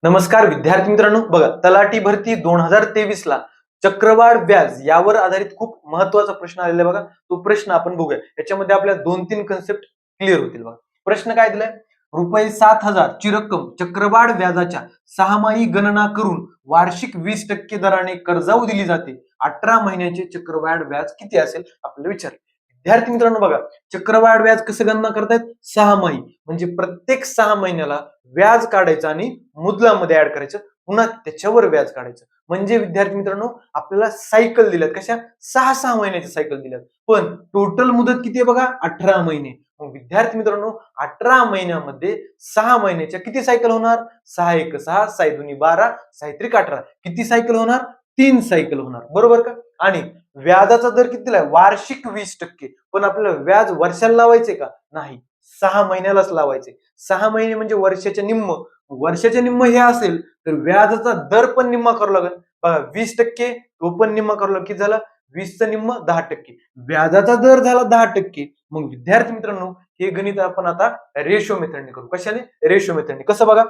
नमस्कार विद्यार्थी मित्रांनो, बघा तलाठी भरती 2023 ला चक्रवाढ व्याज यावर आधारित खूप महत्वाचा प्रश्न आलेला आहे बघा. तो प्रश्न आपण बघूया. याच्यामध्ये आपल्या 2-3 कन्सेप्ट क्लिअर होतील बघा. प्रश्न काय दिलाय? रुपये 7,000 ची रक्कम चक्रवाढ व्याजाच्या सहामाही गणना करून वार्षिक 20% दराने कर्जाऊ दिली जाते. 18 महिन्याचे चक्रवाढ व्याज किती असेल आपल्याला विचारले. विद्यार्थी मित्रांनो बघा, चक्रवाढ व्याज कसं गणना करतायत? 6 महिने म्हणजे प्रत्येक 6 महिन्याला व्याज काढायचं आणि मुद्दलामध्ये ऍड करायचं, पुन्हा त्याच्यावर व्याज काढायचं. म्हणजे विद्यार्थी मित्रांनो आपल्याला सायकल दिल्यात, कशा 6-6 महिन्याच्या सायकल दिल्यात, पण टोटल मुदत किती आहे बघा? 18 महिने. मग विद्यार्थी मित्रांनो 18 महिन्यामध्ये 6 महिन्याच्या किती सायकल होणार? 6 एक 6, 6 दुनी 12, 6 त्रिक 18. किती सायकल होणार? 3 सायकल होणार, बरोबर का? आणि व्याजाचा दर किती दिलाय? वार्षिक 20%. पण आपल्याला व्याज वर्षाला लावायचे का? नाही, 6 महिन्यालाच लावायचे. 6 महिने म्हणजे वर्षाच्या निम्म. वर्षाच्या निम्म हे असेल तर व्याजाचा दर पण निम्मा करावं लागेल बघा. 20% तो पण निम्मा करावं लागेल. किती झाला? 20चं निम्म 10%. व्याजाचा दर झाला 10%. मग विद्यार्थी मित्रांनो हे गणित आपण आता रेशो मेथडने करू. कशाने? रेशो मेथडने. कसं बघा,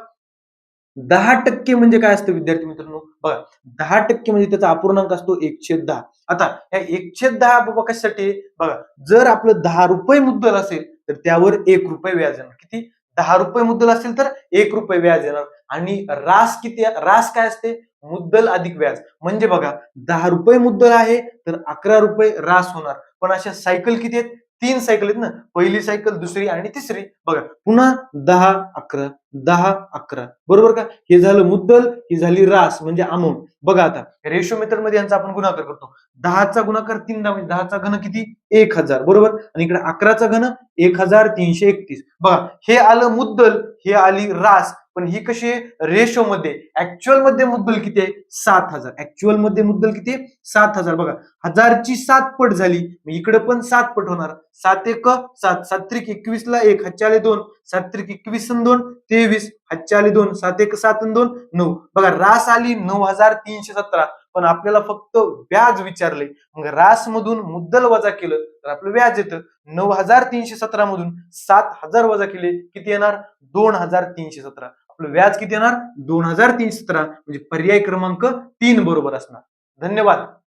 10% म्हणजे काय असतं विद्यार्थी मित्रांनो? बघा, 10% म्हणजे त्याचा अपूर्णांक असतो 1/10. आता या 1/10 बाबा कशासाठी? बघा, जर आपलं 10 रुपये मुद्दल असेल तर त्यावर 1 रुपये व्याज येणार. किती? 10 रुपये मुद्दल असेल तर 1 रुपये व्याज येणार. आणि रास किती? रास काय असते? मुद्दल अधिक व्याज. म्हणजे बघा, 10 रुपये मुद्दल आहे तर 11 रुपये रास होणार. पण अशा सायकल किती आहेत? 3 सायकल आहेत ना. पहिली सायकल, दुसरी आणि तिसरी. बघा, पुन्हा 10-11, 10-11, बरोबर का? हे झालं मुद्दल, ही झाली रास म्हणजे अमाऊंट. बघा आता रेशो मेथड मध्ये यांचा आपण गुणाकार करतो. 10चा गुणाकार 3 म्हणजे 10चा घन किती? 1000, बरोबर. आणि इकडे 11चा घन 1331. बघा, हे आलं मुद्दल, हे आली रास. पण ही कशी आहे? रेशो मध्ये. ऍक्च्युअल मध्ये मुद्दल किती आहे? 7,000. ऍक्च्युअल मध्ये मुद्दल किती आहे? 7,000. बघा, 1000ची 7 पट झाली, इकडे पण 7 पट होणार. 7 एक 7, 7 त्रिक 21 ला 1, हातचे आले 2, 7 त्रिक 21 आणि 2 23, हातचे आले 2, 7 एक 7 आणि 2 9. बघा, रास आली 9,317. पण आपल्याला फक्त व्याज विचारले. मग रास मधून मुद्दल वजा केलं तर आपलं व्याज येतं. 9,317 मधून 7,000 वजा केले, किती येणार? 2,317. आपलं व्याज किती येणार? 2,317. म्हणजे पर्याय क्रमांक 3 बरोबर असणार. धन्यवाद.